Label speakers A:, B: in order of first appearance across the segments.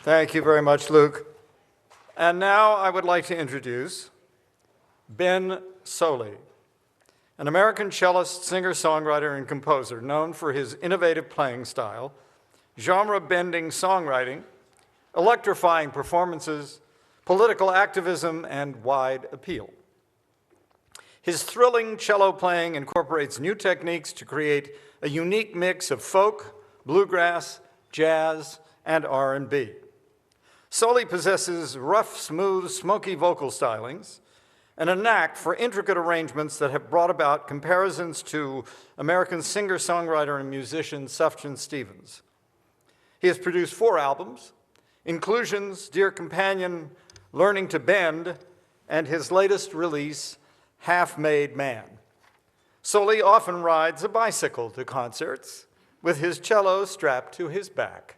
A: Thank you very much, Luke. And now I would like to introduce Ben Sollee, an American cellist, singer-songwriter, and composer known for his innovative playing style, genre-bending songwriting, electrifying performances, political activism, and wide appeal. His thrilling cello playing incorporates new techniques to create a unique mix of folk, bluegrass, jazz, and R&B. Sollee possesses rough, smooth, smoky vocal stylings and a knack for intricate arrangements that have brought about comparisons to American singer-songwriter and musician Sufjan Stevens. He has produced 4 albums, inclusions Dear Companion, Learning to Bend, and his latest release, Half-Made Man. Sollee often rides a bicycle to concerts with his cello strapped to his back.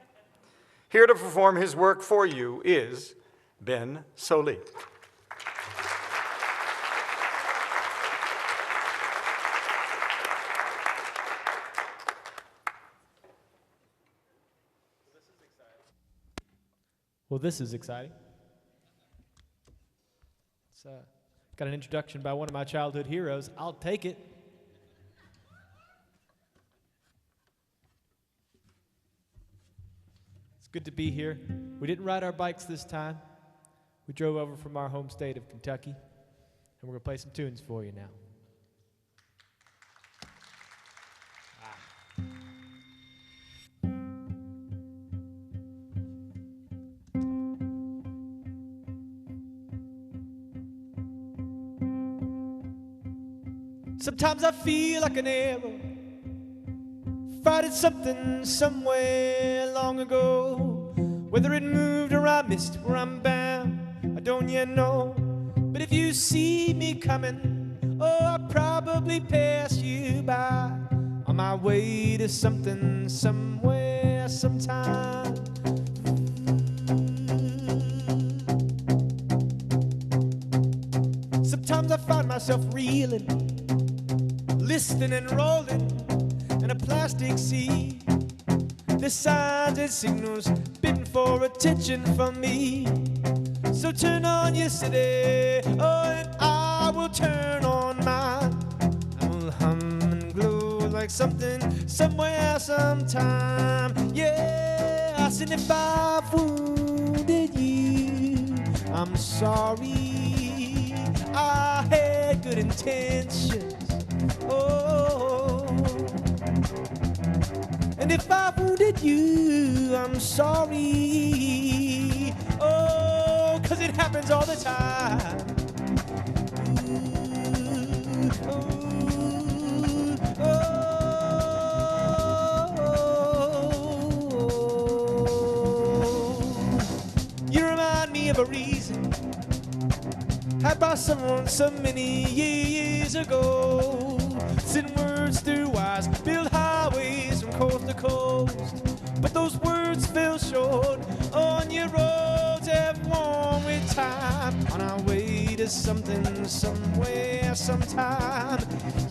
A: Here to perform his work for you is Ben Sollee.
B: Well, this is exciting. It's got an introduction by one of my childhood heroes. I'll take it. It's good to be here. We didn't ride our bikes this time. We drove over from our home state of Kentucky, and we're going to play some tunes for you now. Sometimes I feel like an arrow fighting something somewhere long ago. Whether it moved or I missed where I'm bound, I don't yet know. But if you see me coming, oh, I'll probably pass you by on my way to something somewhere sometime. Sometimes I find myself reeling, listening and rolling in a plastic sea. The signs and signals bidding for attention from me. So turn on your city, oh, and I will turn on mine. I will hum and glow like something, somewhere, sometime. Yeah, I said if I've wounded you, I'm sorry. I had good intentions. Oh, and if I wounded you, I'm sorry. Oh, 'cause it happens all the time. Ooh, ooh, oh. You remind me of a reason had by someone so many years ago. Send words through wires, build highways from coast to coast. But those words fell short on your roads have worn with time. On our way to something, somewhere, sometime.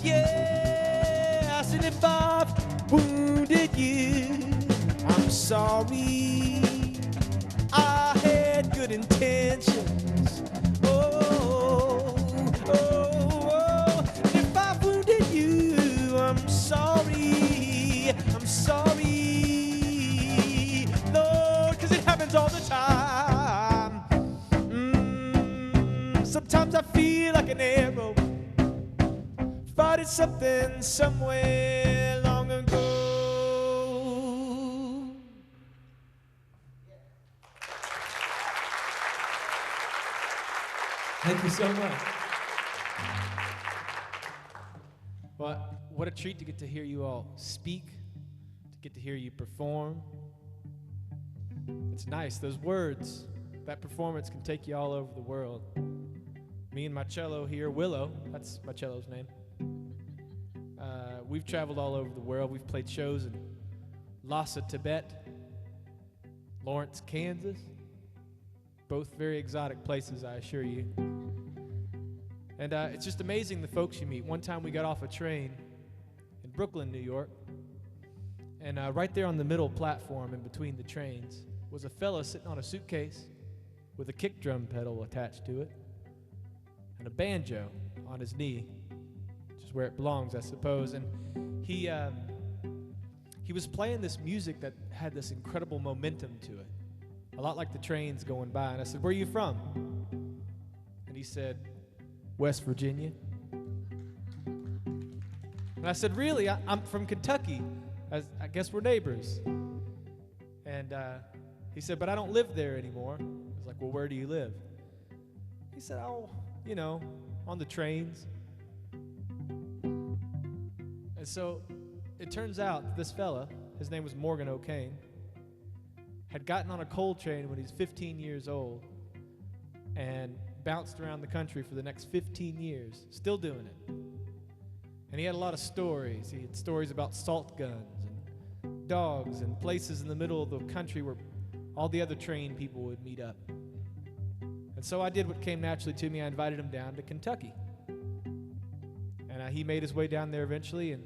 B: Yeah, I said if I've wounded you, I'm sorry. I had good intentions. Oh, oh, oh. If I wounded you, I'm sorry. I'm sorry, Lord, 'cause it happens all the time. Sometimes I feel like an arrow fighting something somewhere long ago. Thank you so much. Well, what a treat to get to hear you all speak, to get to hear you perform. It's nice. Those words, that performance can take you all over the world. Me and my cello here, Willow, that's my cello's name. We've traveled all over the world. We've played shows in Lhasa, Tibet, Lawrence, Kansas. Both very exotic places, I assure you. And it's just amazing the folks you meet. One time we got off a train in Brooklyn, New York, and right there on the middle platform in between the trains, was a fella sitting on a suitcase with a kick drum pedal attached to it and a banjo on his knee, which is where it belongs, I suppose. And he was playing this music that had this incredible momentum to it, a lot like the trains going by. And I said, "Where are you from?" And he said, "West Virginia." And I said, "Really? I'm from Kentucky. I guess we're neighbors." And he said, "But I don't live there anymore." I was like, "Well, where do you live?" He said, "Oh, you know, on the trains." And so it turns out this fella, his name was Morgan O'Kane, had gotten on a coal train when he was 15 years old and bounced around the country for the next 15 years, still doing it. And he had a lot of stories. He had stories about salt guns and dogs and places in the middle of the country where all the other train people would meet up. And so I did what came naturally to me. I invited him down to Kentucky. And he made his way down there eventually, and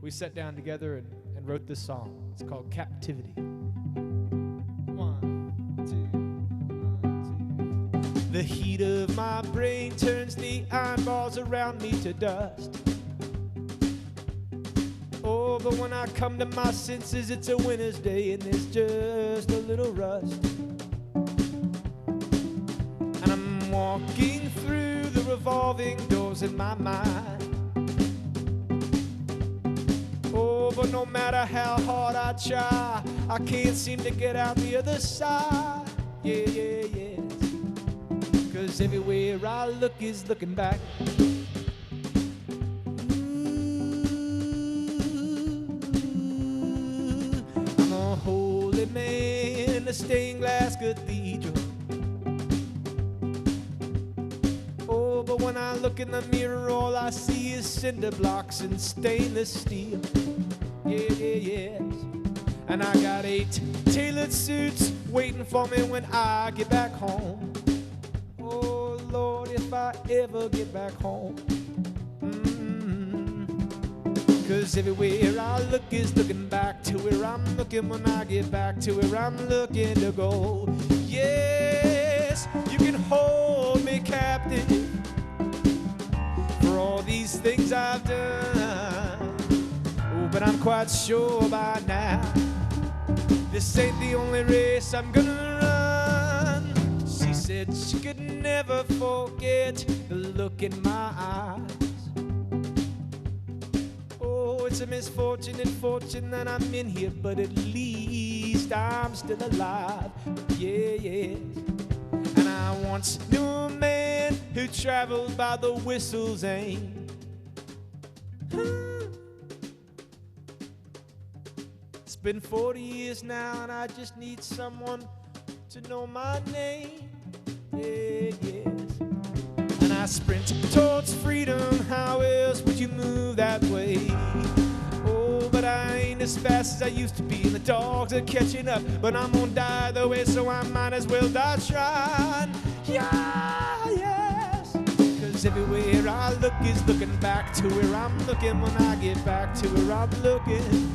B: we sat down together and wrote this song. It's called Captivity. 1, 2, 1, 2. The heat of my brain turns the eyeballs around me to dust. Oh, but when I come to my senses, it's a winter's day and there's just a little rust. And I'm walking through the revolving doors in my mind. Oh, but no matter how hard I try, I can't seem to get out the other side. Yeah, yeah, yeah. 'Cause everywhere I look is looking back. I'm a holy man in a stained glass cathedral. Oh, but when I look in the mirror, all I see is cinder blocks and stainless steel. Yeah, yeah, yes. And I got 8 tailored suits waiting for me when I get back home. Oh, Lord, if I ever get back home. 'Cause everywhere I look is looking back to where I'm looking when I get back to where I'm looking to go. Yes, you can hold me captive for all these things I've done. Oh, but I'm quite sure by now this ain't the only race I'm gonna run. She said she could never forget the look in my eyes. Oh, it's a misfortune and fortune that I'm in here, but at least I'm still alive. Yeah, yeah. And I once knew a man who traveled by the whistle's aim. It's been 40 years now, and I just need someone to know my name. Yeah, yes. And I sprint towards freedom. How else would you move that way? Oh, but I ain't as fast as I used to be, and the dogs are catching up. But I'm gonna die the way, so I might as well die trying. Yeah, yes. 'Cause everywhere I look is looking back to where I'm looking when I get back to where I'm looking.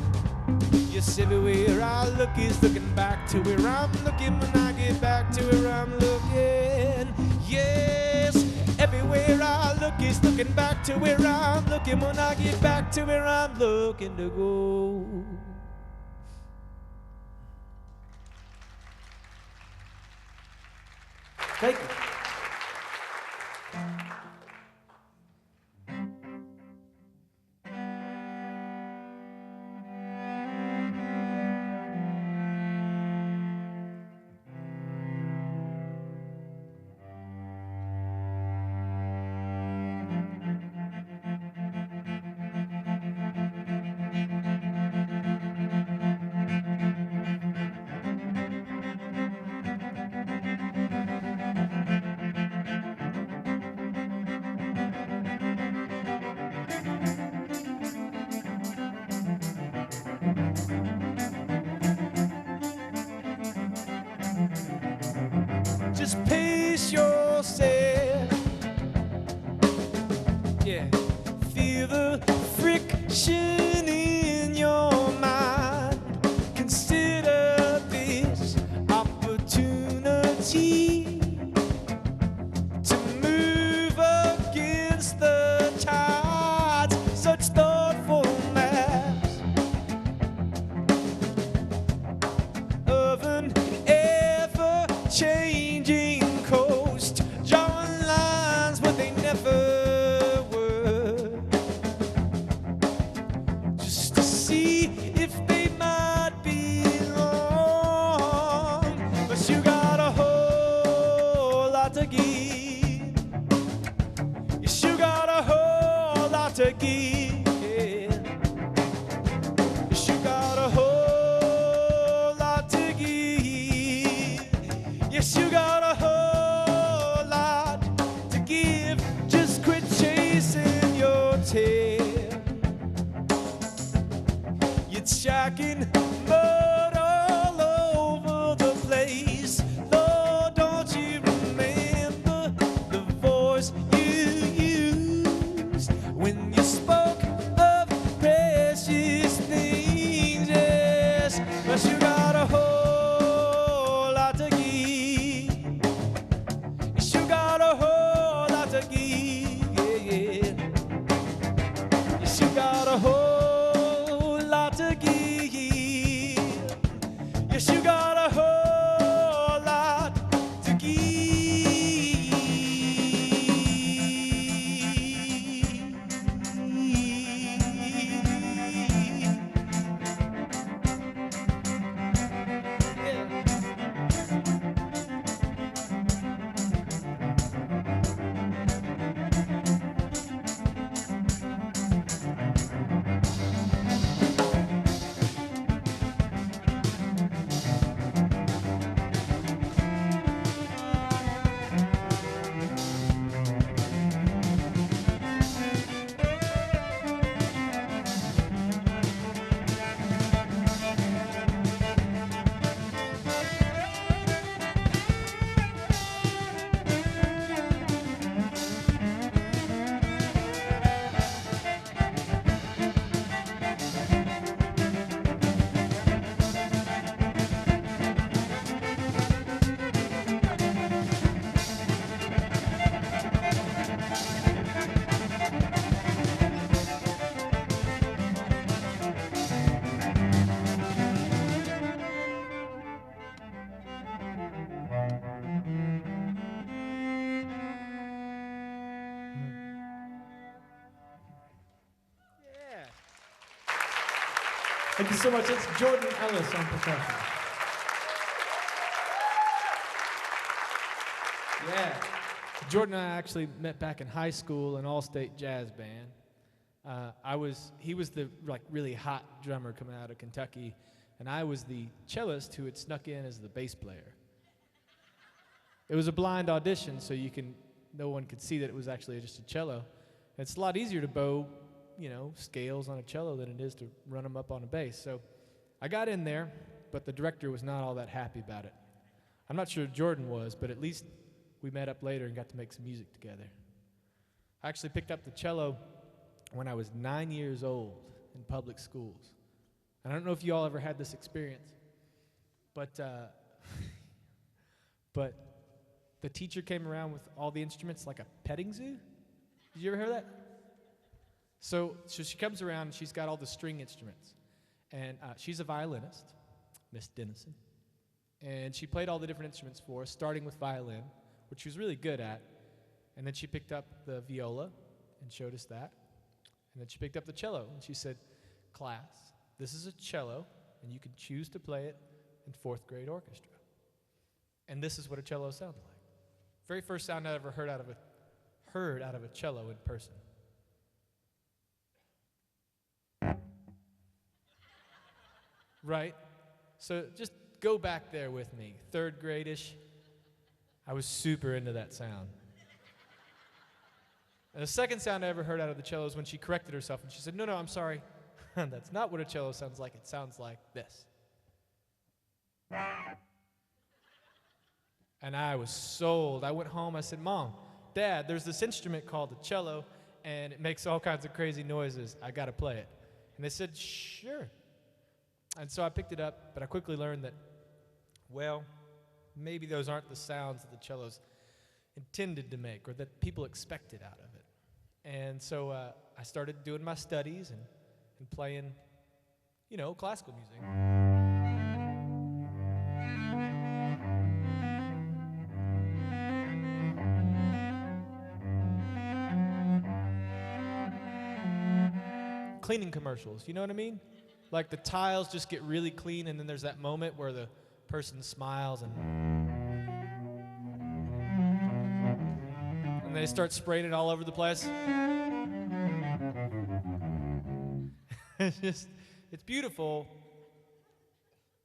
B: Yes, everywhere I look is looking back to where I'm looking when I get back to where I'm looking. Yes, everywhere I look is looking back to where I'm looking when I get back to where I'm looking to go. Thank you. Just pace yourself. Yeah. Feel the friction in your mind. Consider this our It's shocking, mud all over the place. Lord, don't you remember the voice you used when you spoke of precious things? Yes, but you got a whole lot to give. You got a whole lot to give. Yeah, yeah. Yes, you got a whole lot to give. Yes, you got a whole lot to Yeah. Thank you so much. It's Jordan Ellis on percussion. Yeah. Jordan and I actually met back in high school in all-state jazz band. He was the really hot drummer coming out of Kentucky, and I was the cellist who had snuck in as the bass player. It was a blind audition, so no one could see that it was actually just a cello. It's a lot easier to bow, scales on a cello than it is to run them up on a bass. So I got in there, but the director was not all that happy about it. I'm not sure Jordan was, but at least we met up later and got to make some music together. I actually picked up the cello when I was 9 years old in public schools. I don't know if you all ever had this experience, but the teacher came around with all the instruments like a petting zoo. Did you ever hear that? So she comes around and she's got all the string instruments. And she's a violinist, Miss Dennison. And she played all the different instruments for us, starting with violin, which she was really good at. And then she picked up the viola and showed us that. And then she picked up the cello and she said, "Class, this is a cello, and you can choose to play it in fourth grade orchestra." And this is what a cello sounds like. Very first sound I ever heard out of a cello in person. Right? So just go back there with me. Third grade-ish. I was super into that sound. And the second sound I ever heard out of the cello is when she corrected herself and she said, "No, I'm sorry. That's not what a cello sounds like. It sounds like this." And I was sold. I went home. I said, "Mom, Dad, there's this instrument called the cello, and it makes all kinds of crazy noises. I got to play it." And they said, "Sure." And so I picked it up, but I quickly learned that, well, maybe those aren't the sounds that the cello's intended to make or that people expected out of it. And so I started doing my studies and playing, classical music. Cleaning commercials, you know what I mean? Like the tiles just get really clean and then there's that moment where the person smiles and they start spraying it all over the place. It's beautiful,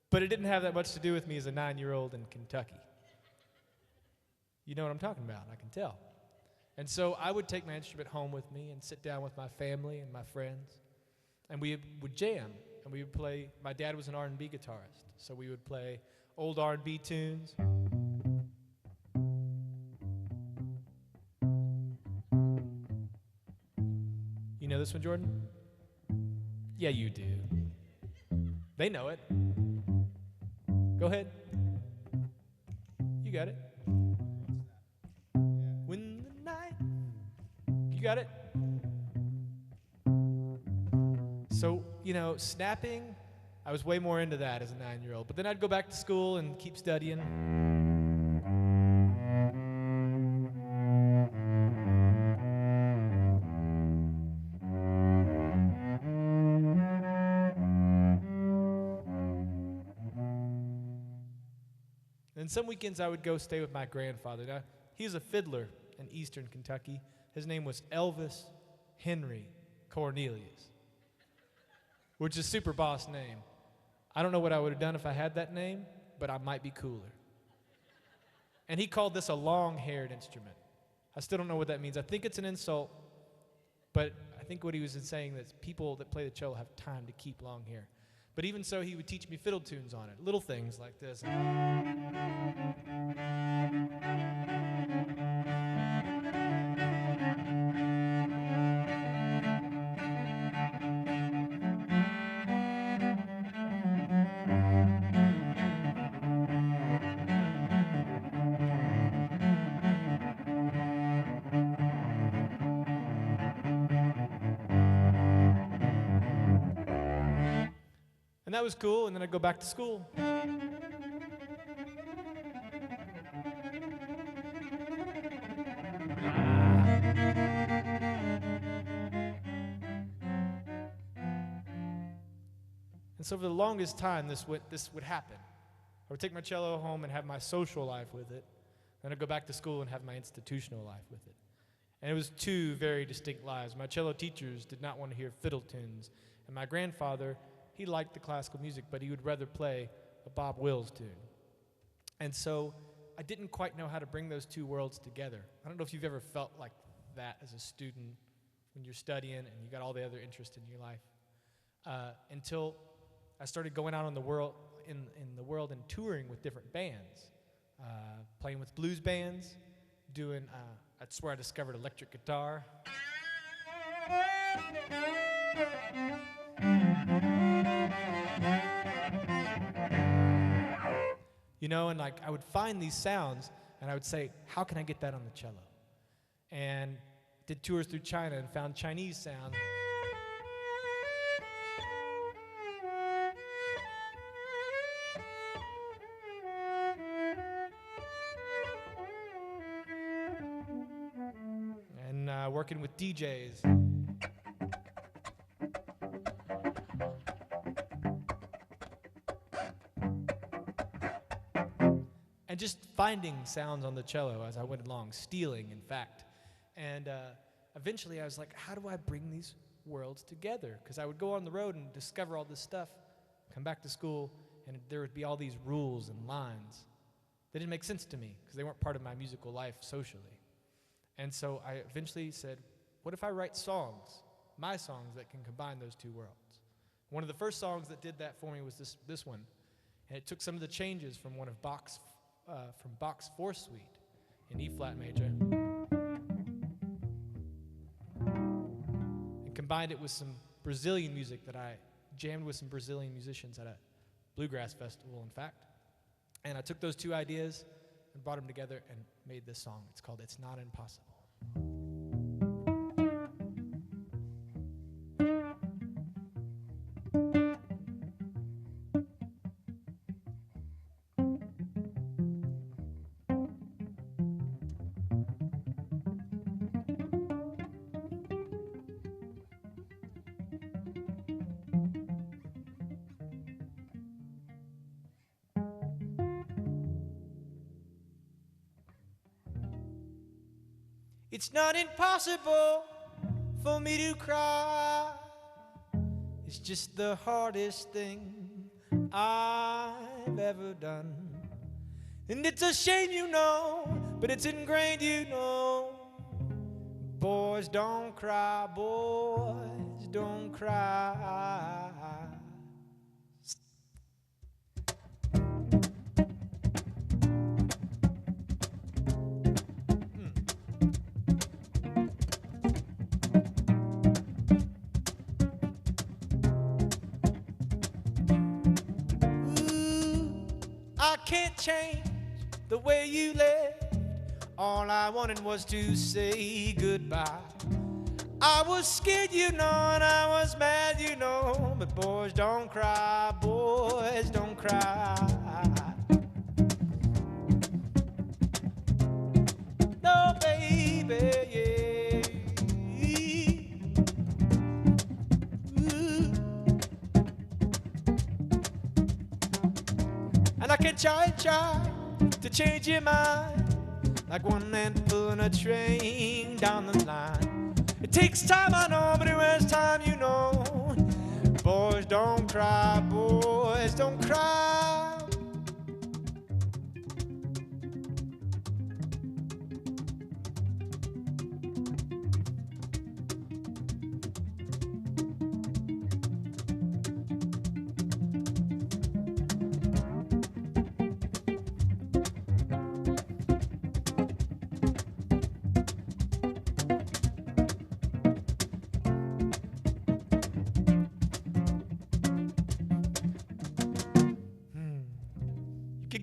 B: but it didn't have that much to do with me as a 9-year-old in Kentucky. You know what I'm talking about, I can tell. And so I would take my instrument home with me and sit down with my family and my friends, and we would jam, and we would play, my dad was an R&B guitarist, so we would play old R&B tunes. You know this one, Jordan? Yeah, you do. They know it. Go ahead. You got it. When the night. You got it? So, you know, snapping, I was way more into that as a 9-year-old. But then I'd go back to school and keep studying. And some weekends I would go stay with my grandfather. Now, he was a fiddler in eastern Kentucky. His name was Elvis Henry Cornelius, which is a super boss name. I don't know what I would have done if I had that name, but I might be cooler. And he called this a long-haired instrument. I still don't know what that means. I think it's an insult, but I think what he was saying that people that play the cello have time to keep long hair. But even so, he would teach me fiddle tunes on it, little things like this. And that was cool, and then I'd go back to school. And so for the longest time, this would happen. I would take my cello home and have my social life with it. Then I'd go back to school and have my institutional life with it. And it was two very distinct lives. My cello teachers did not want to hear fiddle tunes. And my grandfather, he liked the classical music, but he would rather play a Bob Wills tune. And so I didn't quite know how to bring those two worlds together. I don't know if you've ever felt like that as a student when you're studying and you got all the other interests in your life. Until I started going out in the world and touring with different bands, playing with blues bands, doing, that's where I discovered electric guitar. You know, and like I would find these sounds and I would say, how can I get that on the cello? And did tours through China and found Chinese sounds. And working with DJs. And just finding sounds on the cello as I went along, stealing, in fact. And eventually I was like, how do I bring these worlds together? Because I would go on the road and discover all this stuff, come back to school, and there would be all these rules and lines that didn't make sense to me because they weren't part of my musical life socially. And so I eventually said, what if I write songs, my songs that can combine those two worlds? One of the first songs that did that for me was this one. And it took some of the changes from one of Bach's 4th Suite in E-flat major and combined it with some Brazilian music that I jammed with some Brazilian musicians at a bluegrass festival, in fact. And I took those two ideas and brought them together and made this song. It's called It's Not Impossible. It's not impossible for me to cry. It's just the hardest thing I've ever done. And it's a shame, you know, but it's ingrained, you know. Boys don't cry, boys don't cry. can't change the way you left. All I wanted was to say goodbye. I was scared, you know, and I was mad, you know. But boys don't cry, boys don't cry. No, baby, yeah. Ooh. And I can try to change your mind, like one man pulling a train down the line. It takes time, I know, but it was time, you know. Boys don't cry, boys don't cry.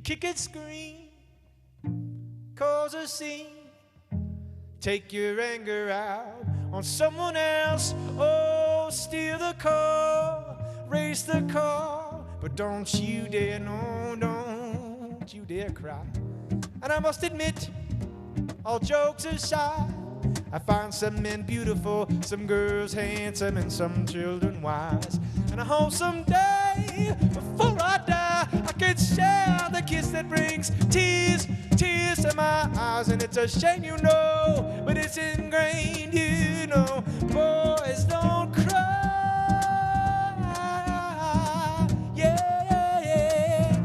B: Kick and scream, cause a scene, take your anger out on someone else. Oh, steal the car, race the car, but don't you dare, no, don't you dare cry. And I must admit, all jokes aside, I find some men beautiful, some girls handsome, and some children wise. And I hope someday, before I die, I can share the kiss that brings tears to my eyes. And it's a shame, you know, but it's ingrained, you know. Boys don't cry, yeah, yeah, yeah.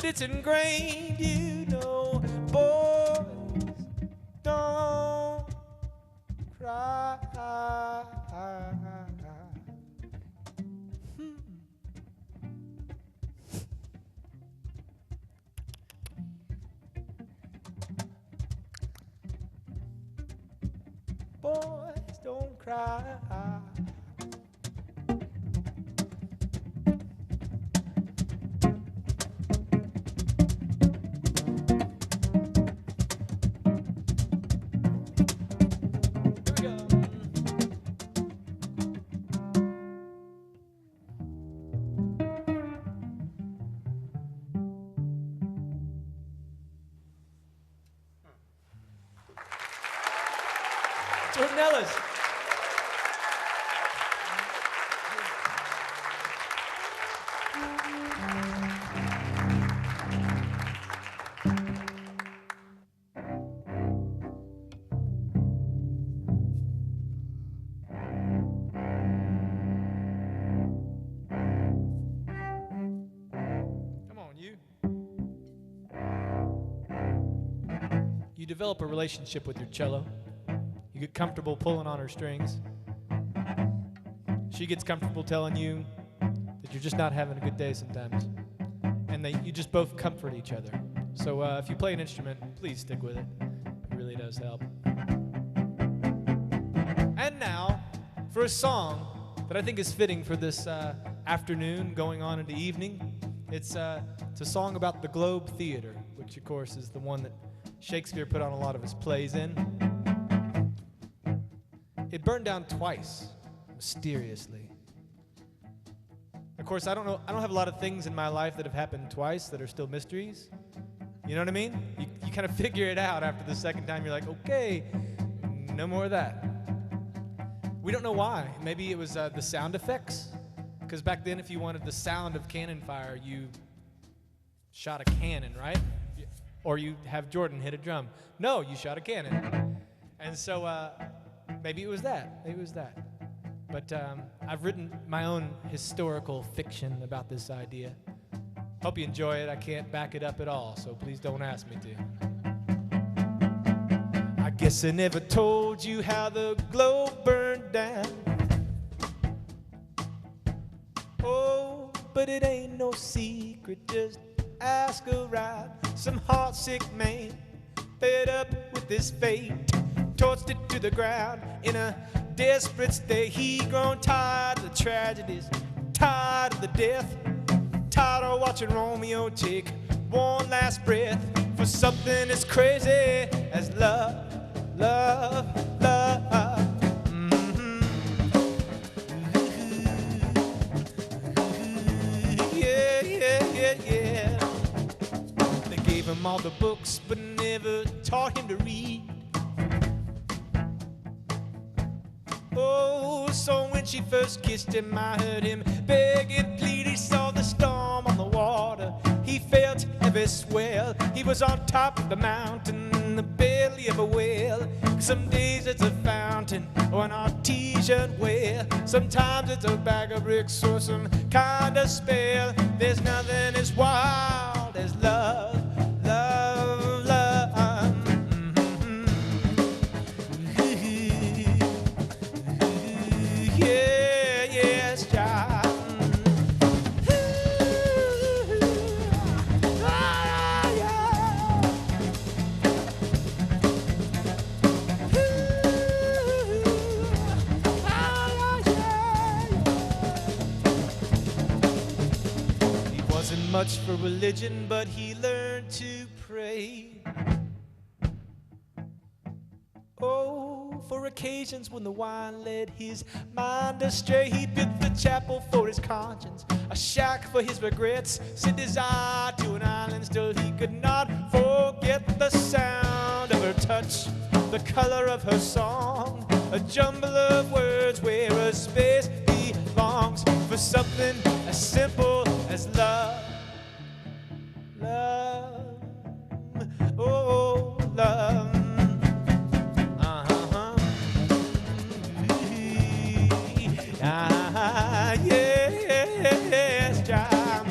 B: It's ingrained, you know. Boys don't cry. Boys don't cry. Jordon Ellis. Come on, you. You develop a relationship with your cello. You get comfortable pulling on her strings. She gets comfortable telling you that you're just not having a good day sometimes. And you just both comfort each other. So if you play an instrument, please stick with it. It really does help. And now, for a song that I think is fitting for this afternoon going on into evening. It's a song about the Globe Theater, which of course is the one that Shakespeare put on a lot of his plays in. It burned down twice, mysteriously. Of course, I don't have a lot of things in my life that have happened twice that are still mysteries. You know what I mean? You kind of figure it out after the second time. You're like, okay, no more of that. We don't know why. Maybe it was the sound effects. Because back then, if you wanted the sound of cannon fire, you shot a cannon, right? Or you have Jordan hit a drum. No, you shot a cannon. And so maybe it was that. Maybe it was that. But I've written my own historical fiction about this idea. Hope you enjoy it. I can't back it up at all, so please don't ask me to. I guess I never told you how the globe burned down. Oh, but it ain't no secret, just ask around. Some heartsick man, fed up with this fate, torched it to the ground in a desperate state. He grown tired of the tragedies, tired of the death, tired of watching Romeo take one last breath for something as crazy as love, love, love. Yeah. They gave him all the books, but never taught him to read. Oh, so when she first kissed him, I heard him beg and plead. He saw the storm on the water, he felt heavy swell. He was on top of the mountain in the belly of a whale. Some days it's a fountain or an artesian well. Sometimes it's a bag of bricks or some kind of spell. There's nothing as wild as love, love, love. Yeah, yes, child. Much for religion, but he learned to pray. Oh, for occasions when the wine led his mind astray, he built the chapel for his conscience, a shack for his regrets, sent his eye to an island, still he could not forget the sound of her touch, the color of her song, a jumble of words where a space belongs for something as simple as love. Love, oh, love. Yes, child.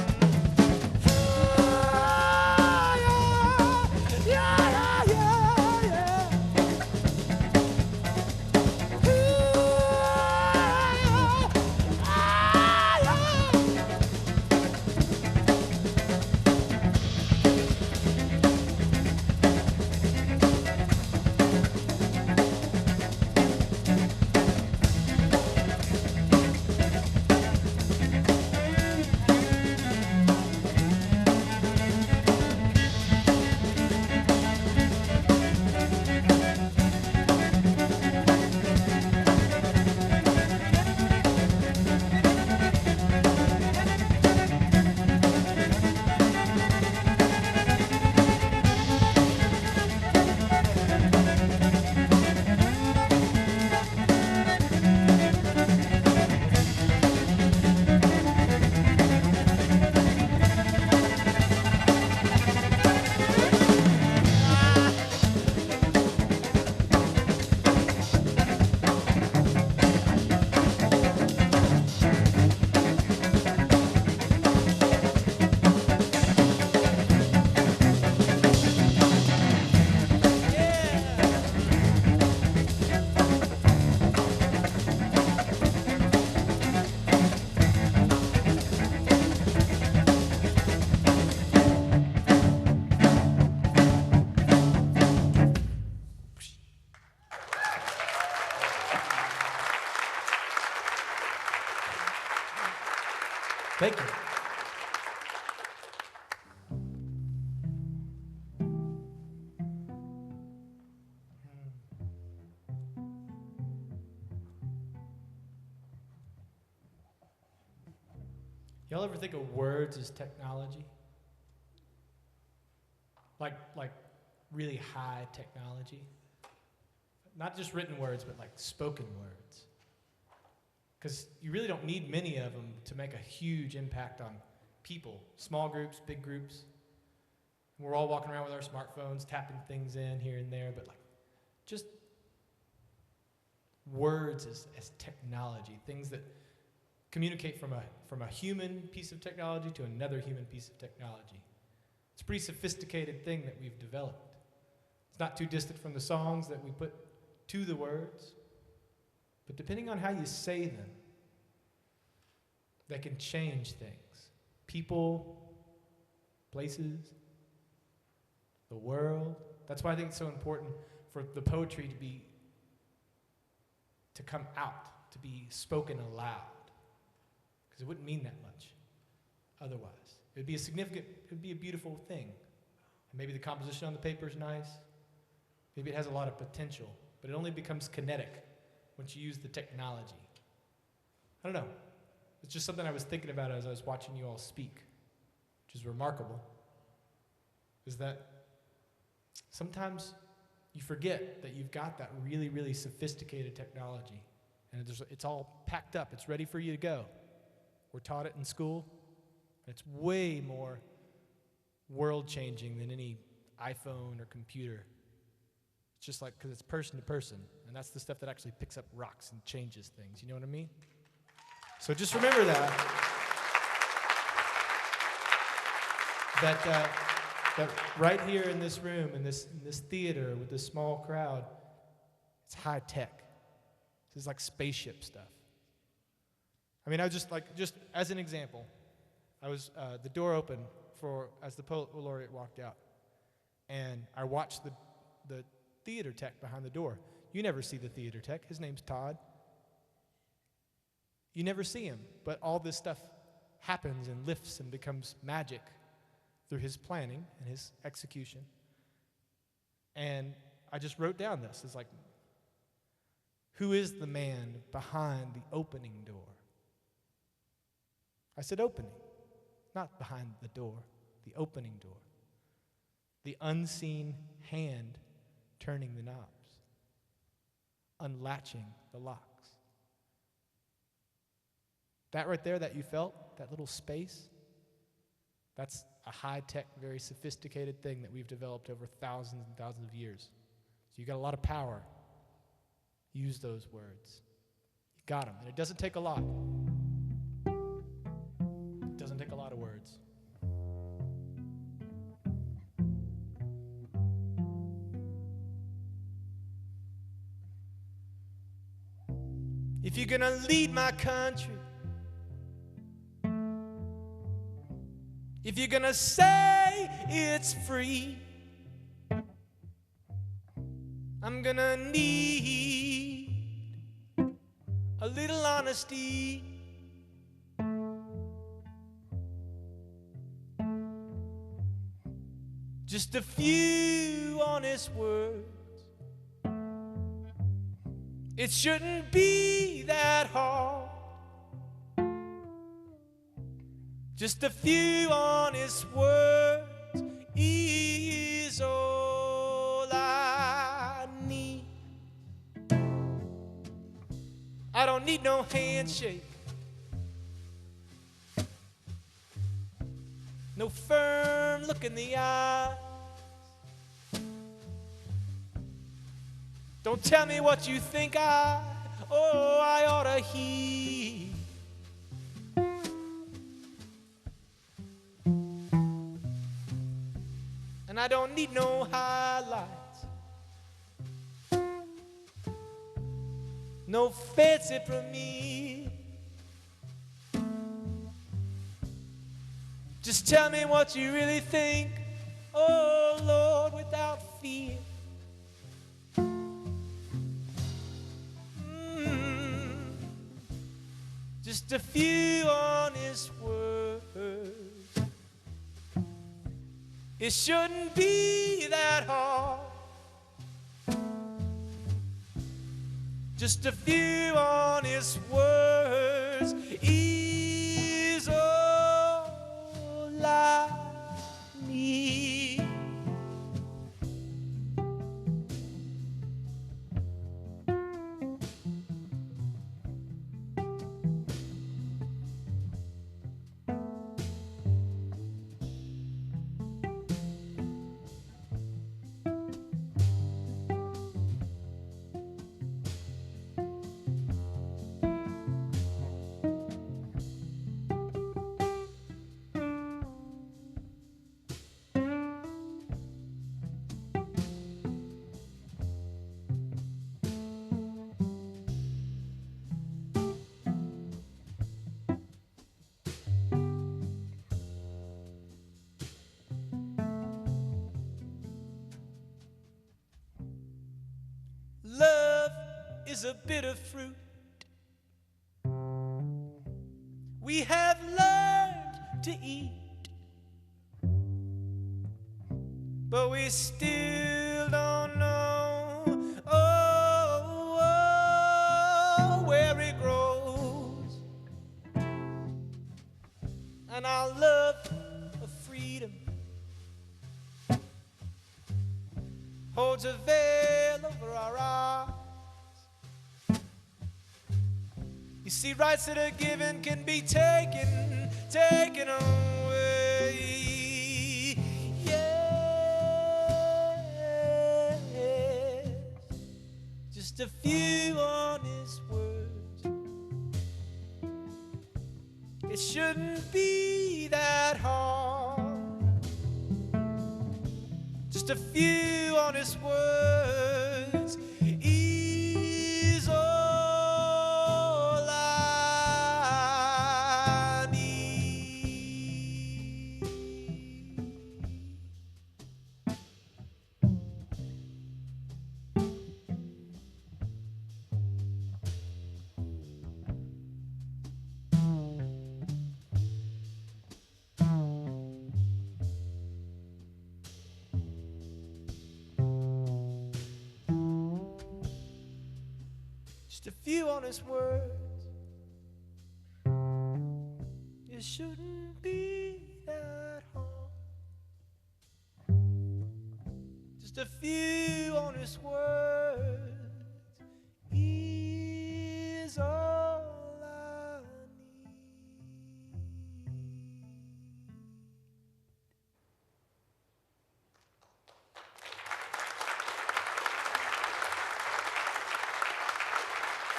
B: Thank you. Y'all ever think of words as technology? Like really high technology? Not just written words, but like spoken words. Because you really don't need many of them to make a huge impact on people. Small groups, big groups. We're all walking around with our smartphones, tapping things in here and there, but like just words as technology, things that communicate from a human piece of technology to another human piece of technology. It's a pretty sophisticated thing that we've developed. It's not too distant from the songs that we put to the words, but depending on how you say them, they can change things. People, places, the world. That's why I think it's so important for the poetry to come out, to be spoken aloud. Because it wouldn't mean that much otherwise. It would be a beautiful thing. And maybe the composition on the paper is nice. Maybe it has a lot of potential, but it only becomes kinetic once you use the technology. I don't know. It's just something I was thinking about as I was watching you all speak, which is remarkable, is that sometimes you forget that you've got that really, really sophisticated technology, and it's all packed up. It's ready for you to go. We're taught it in school, and it's way more world-changing than any iPhone or computer. It's just like, because it's person to person, and that's the stuff that actually picks up rocks and changes things. You know what I mean? So just remember that right here in this room, in this theater with this small crowd, it's high tech. This is like spaceship stuff. I mean, I just as an example, I was the door opened as the poet laureate walked out, and I watched the theater tech behind the door. You never see the theater tech. His name's Todd. You never see him, but all this stuff happens and lifts and becomes magic through his planning and his execution. And I just wrote down this. It's like, who is the man behind the opening door? I said opening, not behind the door, the opening door. The unseen hand turning the knobs, unlatching the locks. That right there that you felt, that little space, that's a high-tech, very sophisticated thing that we've developed over thousands and thousands of years. So you got a lot of power. Use those words. You got them. And it doesn't take a lot. It doesn't take a lot of words. If you're gonna lead my country, if you're gonna say it's free, I'm gonna need a little honesty. Just a few honest words. It shouldn't be that hard. Just a few honest words is all I need. I don't need no handshake, no firm look in the eyes. Don't tell me what you think I ought to hear. And I don't need no highlights, no fancy premiere. Just tell me what you really think, oh Lord, without fear. Just a few honest words. It shouldn't be that hard. Just a few honest words is all I need. Love is a bitter fruit we have learned to eat, but we still don't know where it grows. And our love of freedom holds a veil over our eyes. You see, rights that are given can be taken away. Yes, just a few honest words. It shouldn't be that hard. Just a few honest words is all I need. Just a few honest words. It shouldn't be that hard. Just a few honest words is all I need.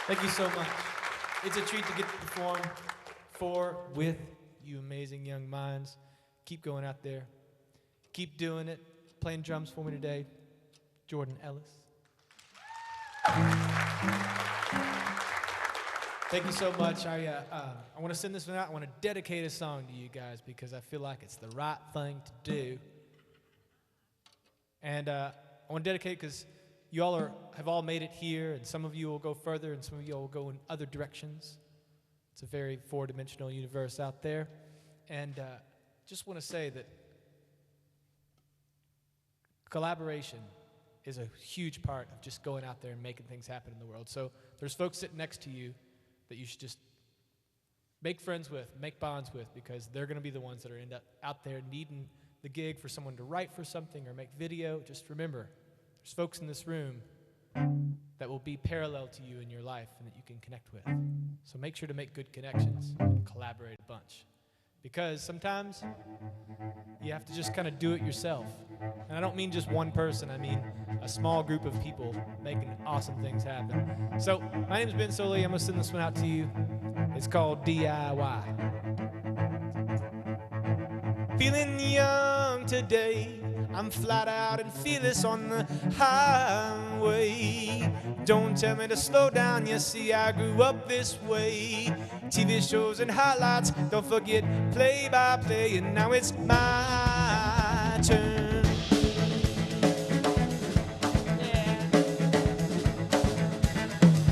C: Thank you so much. It's a treat to get to perform with you amazing young minds. Keep going out there. Keep doing it. Playing drums for me today, Jordon Ellis. Thank you so much. I want to send this one out. I want to dedicate a song to you guys because I feel like it's the right thing to do. And I want to dedicate because you all have all made it here, and some of you will go further, and some of you will go in other directions. It's a very four-dimensional universe out there. And just want to say that collaboration is a huge part of just going out there and making things happen in the world. So there's folks sitting next to you that you should just make friends with, make bonds with, because they're going to be the ones that are out there needing the gig for someone to write for something or make video. Just remember, there's folks in this room that will be parallel to you in your life and that you can connect with. So make sure to make good connections and collaborate a bunch. Because sometimes you have to just kind of do it yourself. And I don't mean just one person, I mean a small group of people making awesome things happen. So my name is Ben Sollee. I'm going to send this one out to you. It's called DIY. Feeling young today, I'm flat out and fearless on the highway. Don't tell me to slow down, you see I grew up this way. TV shows and highlights, don't forget play-by-play, and now it's my turn. Yeah.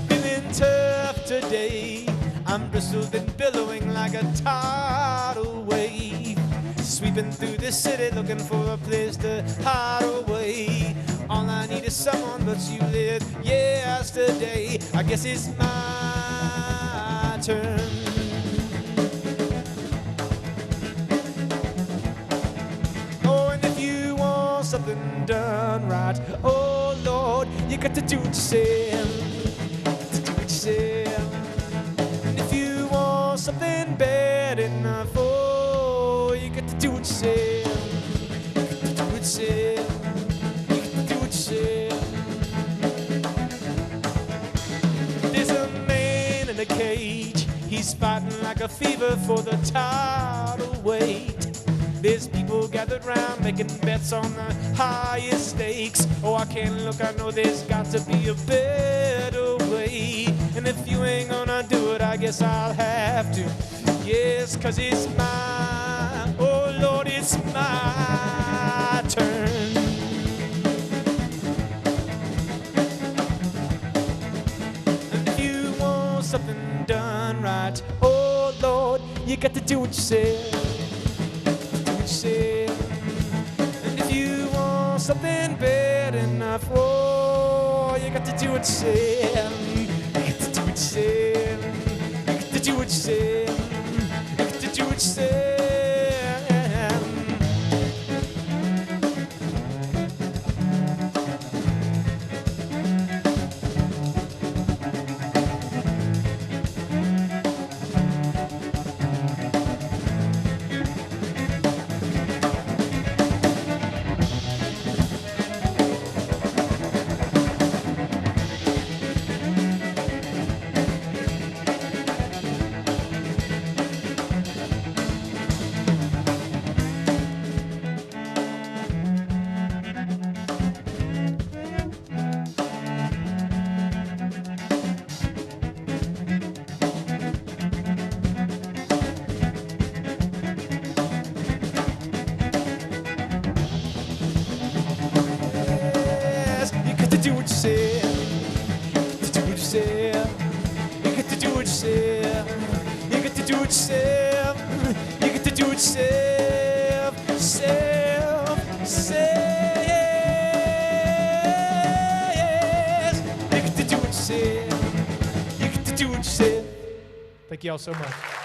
C: Feeling tough today, I'm bristled and billowing like a tidal wave. Sweet
B: Been through the city looking for a place to hide away. All I need is someone but you live yesterday. I guess it's my turn. Oh, and if you want something done right, oh Lord, you got to do it yourself. To do it yourself. And if you want something bad enough, oh, you got to do it yourself. You got to do it yourself. You got to do it yourself. There's a man in a cage. He's fighting like a fever for the tidal weight. There's people gathered round making bets on the highest stakes. Oh, I can't look, I know there's got to be a better way. And if you ain't gonna do it, I guess I'll have to. Yes, 'cause it's my, oh Lord, it's my turn. And if you want something done right, oh Lord, you got to do it yourself. And if you want something bad enough, oh, you got to do it yourself. You got to do it yourself. You got to do it yourself. You got to do it yourself. Do it yourself. You get to do it yourself. You get to do it yourself. You get to do it yourself. You get to do it yourself. Self, yes. You get to do it yourself. You get to do it yourself.
C: Thank you all so much.